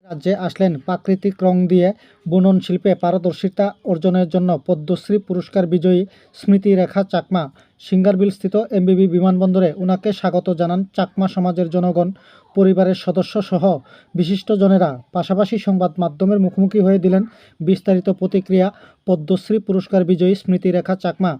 রাজ্যে আসলেন প্রাকৃতিক রং দিয়ে বুনন শিল্পে পারদর্শিতা অর্জনের জন্য পদ্মশ্রী পুরস্কার বিজয়ী স্মৃতি রেখা চাকমা। সিঙ্গারবিলস্থিত এমবিবি বিমানবন্দরে ওনাকে স্বাগত জানান চাকমা সমাজের জনগণ, পরিবারের সদস্য সহ বিশিষ্টজনেরা। পাশাপাশি সংবাদ মাধ্যমের মুখোমুখি হয়ে দিলেন বিস্তারিত প্রতিক্রিয়া পদ্মশ্রী পুরস্কার বিজয়ী স্মৃতি রেখা চাকমা।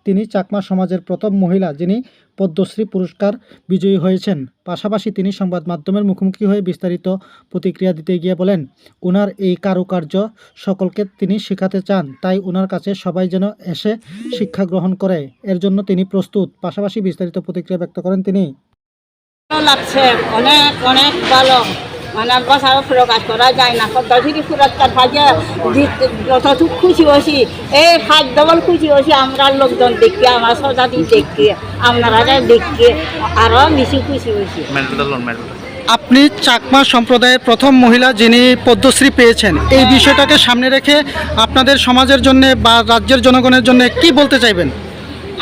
তিনি চাকমা সমাজের প্রথম মহিলা যিনি পদ্মশ্রী পুরস্কার বিজয়ী হয়েছেন। পাশাপাশি তিনি সংবাদ মাধ্যমের মুখোমুখি হয়ে বিস্তারিত প্রতিক্রিয়া দিতে গিয়ে বলেন, ওনার এই কারুকার্য সকলকে তিনি শেখাতে চান, তাই ওনার কাছে সবাই যেন এসে শিক্ষা গ্রহণ করে, এর জন্য তিনি প্রস্তুত। পাশাপাশি বিস্তারিত প্রতিক্রিয়া ব্যক্ত করেন তিনি। ভালো লাগছে, অনেক অনেক ভালো, মানে ভাষাও প্রকাশ করা যায় না। পদ্মশ্রী পুরস্কার পাইয়ে যতটুকু খুশি হয়েছি, এই ফাইভ ডবল খুশি হয়েছি আমরা লোকজন দেখি, আমার সজাতি দেখি, আপনারা দেখি আরও বেশি খুশি হয়েছি। আপনি চাকমা সম্প্রদায়ের প্রথম মহিলা যিনি পদ্মশ্রী পেয়েছেন, এই বিষয়টাকে সামনে রেখে আপনাদের সমাজের জন্য বা রাজ্যের জনগণের জন্য কি বলতে চাইবেন?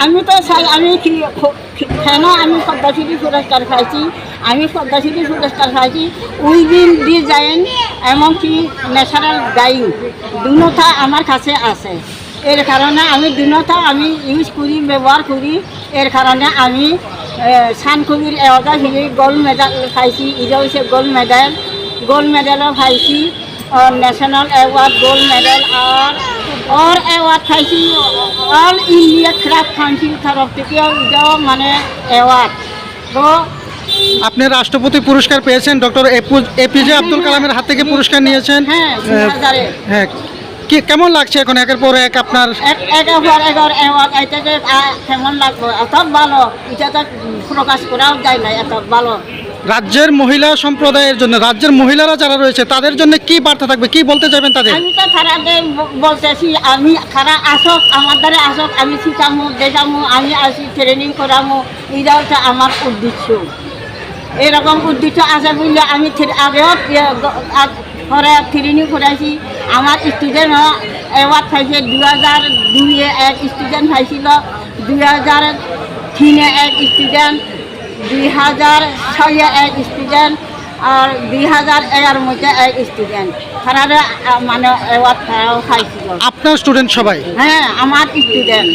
আমি তো চাই, আমি কেন আমি পদ্মশ্রী পুরস্কার পাইছি, আমি পদ্মশ্রী পুরস্কার পাইছি উইভিং ডিজাইন এমনকি ন্যাচারাল ডাইং দুটা আমার কাছে আছে। এর কারণে আমি দুটা আমি ইউজ করি, ব্যবহার করি। এর কারণে আমি সানকবির এওয়ার্ড হিসেবে গোল্ড মেডেল পাইছি। এটা হচ্ছে গোল্ড মেডেলও পাইছি, ন্যাশনাল অ্যাওয়ার্ড গোল্ড মেডেল আর অ্যাওয়ার্ড পাইছি অল ইন্ডিয়া ক্রাফট কাউন্সিল তরফ থেকে মানে অ্যাওয়ার্ড। তো আপনি রাষ্ট্রপতি পুরস্কার পেয়েছেন, ডক্টর এপিজে আব্দুল কালামের হাত থেকে পুরস্কার নিয়েছেন। হ্যাঁ, কি কেমন লাগছে এখন একের পর এক আপনার একের পর এক অ্যাওয়ার্ড এটাকে কেমন লাগবে? এত ভালো, এটা তো প্রকাশ করাও যায় না, এত ভালো। রাজ্যের মহিলা সম্প্রদায়ের জন্য, রাজ্যের মহিলারা যারা রয়েছে তাদের জন্য কি বার্তা থাকবে, কি বলতে চাইবেন তাদের? আমি তো তারাদের বলতেছি, আমি তারা আসক, আমার দ্বারা আসক, আমি শিখামো, দেখামো, আমি আসি ট্রেনিং করামো। এটা হচ্ছে আমার উদ্দেশ্য। এরকম উদ্দেশ্য আছে বললে আমি আগেও পরে ট্রেনিং করাইছি। আমার স্টুডেন্ট অ্যাওয়ার্ড পাইছে 2002-এ এক স্টুডেন্ট পাইছিল, 2003-এ এক স্টুডেন্ট, 2006-এ এক স্টুডেন্ট আর 2011-এর মধ্যে এক স্টুডেন্ট। তারা মানে অ্যাওয়ার্ড পাইছিল। আপনার স্টুডেন্ট সবাই? হ্যাঁ, আমার স্টুডেন্ট।